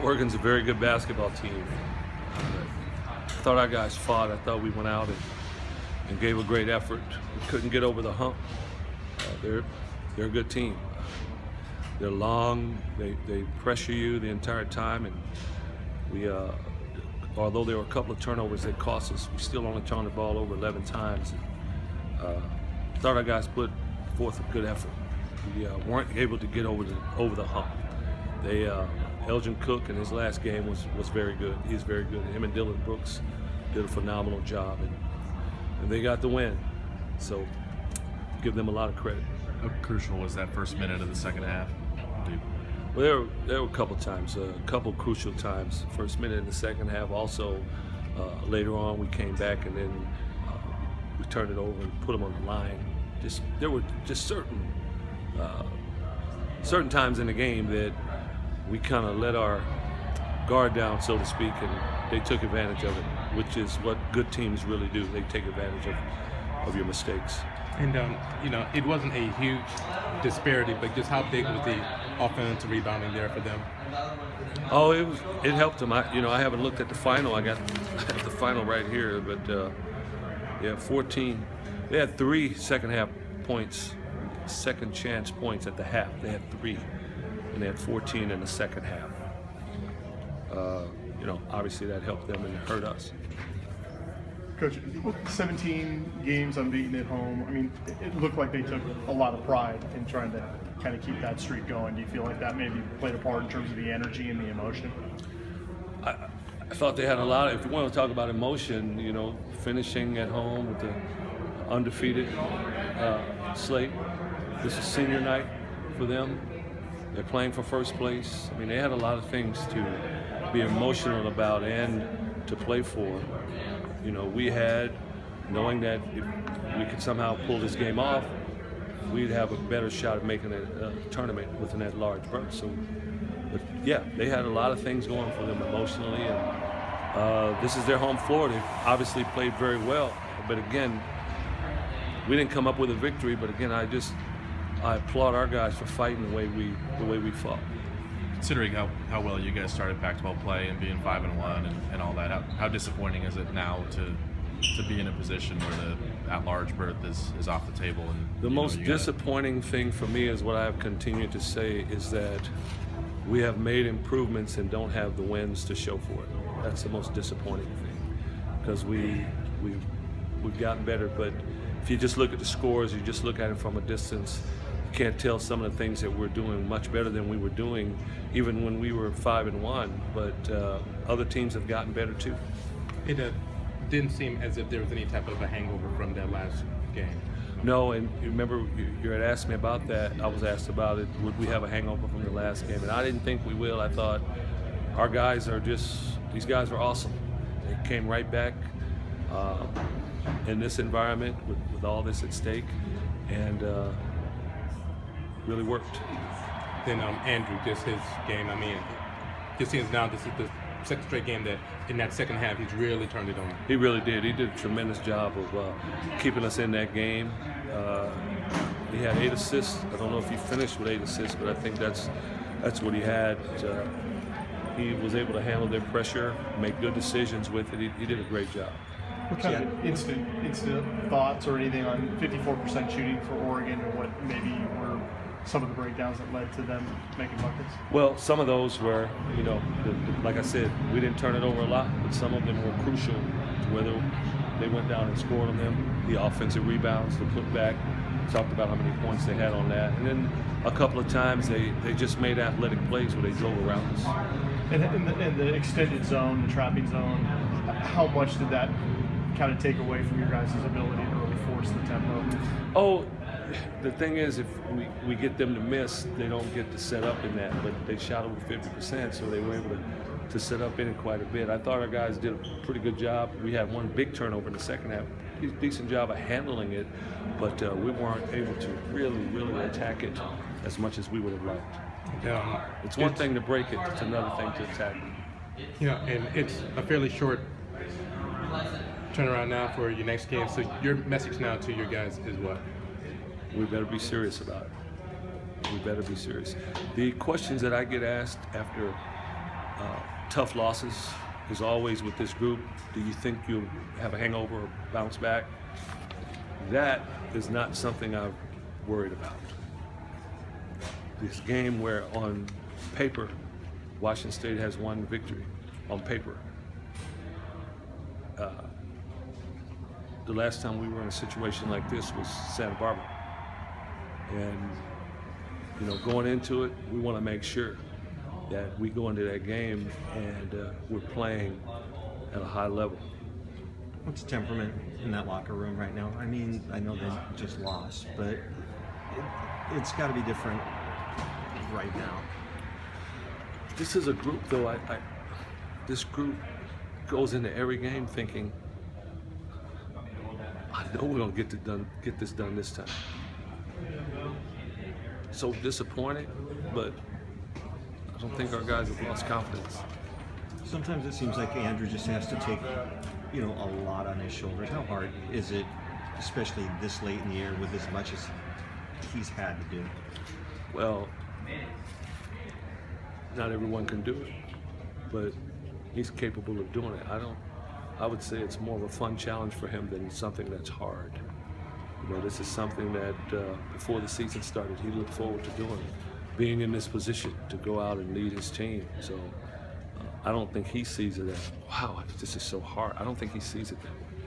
Oregon's a very good basketball team. I thought our guys fought. I thought we went out and gave a great effort. We couldn't get over the hump. They're a good team. They're long. They pressure you the entire time, and we. Although there were a couple of turnovers that cost us, we still only turned the ball over 11 times. Thought our guys put forth a good effort. We weren't able to get over the hump. Elgin Cook in his last game was very good. He's very good. Him and Dylan Brooks did a phenomenal job, and they got the win. So give them a lot of credit. How crucial was that first minute of the second half? Well, there were a couple times, a couple crucial times. First minute in the second half. Also, later on, we came back and then we turned it over and put them on the line. There were just certain times in the game that we kind of let our guard down, so to speak, and they took advantage of it, which is what good teams really do. They take advantage of your mistakes. And it wasn't a huge disparity, but just how big was the offensive rebounding there for them? Oh, it helped them. I haven't looked at the final. I got the final right here, but 14. They had 3 second half points, second chance points at the half. They had 3, and they had 14 in the second half. Obviously that helped them and it hurt us. Coach, 17 games unbeaten at home. I mean, it looked like they took a lot of pride in trying to kind of keep that streak going. Do you feel like that maybe played a part in terms of the energy and the emotion? I thought they had a lot. If you want to talk about emotion, finishing at home with the undefeated slate. This is senior night for them. They're playing for first place. I mean, they had a lot of things to be emotional about and to play for. We had, knowing that if we could somehow pull this game off, we'd have a better shot at making a tournament within that large berth. So, but yeah, they had a lot of things going for them emotionally, and this is their home floor. They obviously played very well, but again, we didn't come up with a victory. But again, I applaud our guys for fighting the way we fought. Considering how well you guys started Pac-12 play and being 5-1 and all that, how disappointing is it now to be in a position where the at-large berth is off the table? And the most disappointing thing for me is what I've continued to say is that we have made improvements and don't have the wins to show for it. That's the most disappointing thing, because we've gotten better. But if you just look at the scores, you just look at it from a distance, you can't tell some of the things that we're doing much better than we were doing even when we were 5-1. But other teams have gotten better too. It didn't seem as if there was any type of a hangover from that last game. No, and you remember you had asked me about that. I was asked about it. Would we have a hangover from the last game? And I didn't think we will. I thought our guys these guys are awesome. They came right back in this environment with all this at stake, and really worked. Then Andrew, just his game. I mean, just seems now this is the second straight game that in that second half he's really turned it on. He really did. He did a tremendous job of keeping us in that game. He had 8 assists. I don't know if he finished with 8 assists, but I think that's what he had. He was able to handle their pressure, make good decisions with it. He did a great job. What kind of instant thoughts or anything on 54% shooting for Oregon, and what maybe were some of the breakdowns that led to them making buckets? Well, some of those were, like I said, we didn't turn it over a lot, but some of them were crucial to whether they went down and scored on them. The offensive rebounds, the putback, talked about how many points they had on that. And then a couple of times they just made athletic plays where they drove around us. And in the extended zone, the trapping zone, how much did that kind of take away from your guys' ability to really force the tempo? Oh, the thing is, if we get them to miss, they don't get to set up in that, but they shot over 50%, so they were able to set up in it quite a bit. I thought our guys did a pretty good job. We had one big turnover in the second half, decent job of handling it, but we weren't able to really attack it as much as we would have liked. It's one thing to break it, it's another thing to attack it. And it's a fairly short turnaround now for your next game, so your message now to your guys is what? We better be serious about it. We better be serious. The questions that I get asked after Tough losses is always with this group. Do you think you'll have a hangover or bounce back? That is not something I'm worried about. This game where on paper, Washington State has one victory on paper. The last time we were in a situation like this was Santa Barbara. And, you know, going into it, we want to make sure that we go into that game and we're playing at a high level. What's the temperament in that locker room right now? I mean, I know they just lost, but it's got to be different right now. This is a group, though. This group goes into every game thinking, I know we're gonna get this done this time. So disappointed, but I don't think our guys have lost confidence. Sometimes it seems like Andrew just has to take, you know, a lot on his shoulders. How hard is it, especially this late in the year, with as much as he's had to do? Well, not everyone can do it, but he's capable of doing it. I would say it's more of a fun challenge for him than something that's hard. You know, this is something that before the season started, he looked forward to doing, being in this position to go out and lead his team. So I don't think he sees it as, wow, this is so hard. I don't think he sees it that way.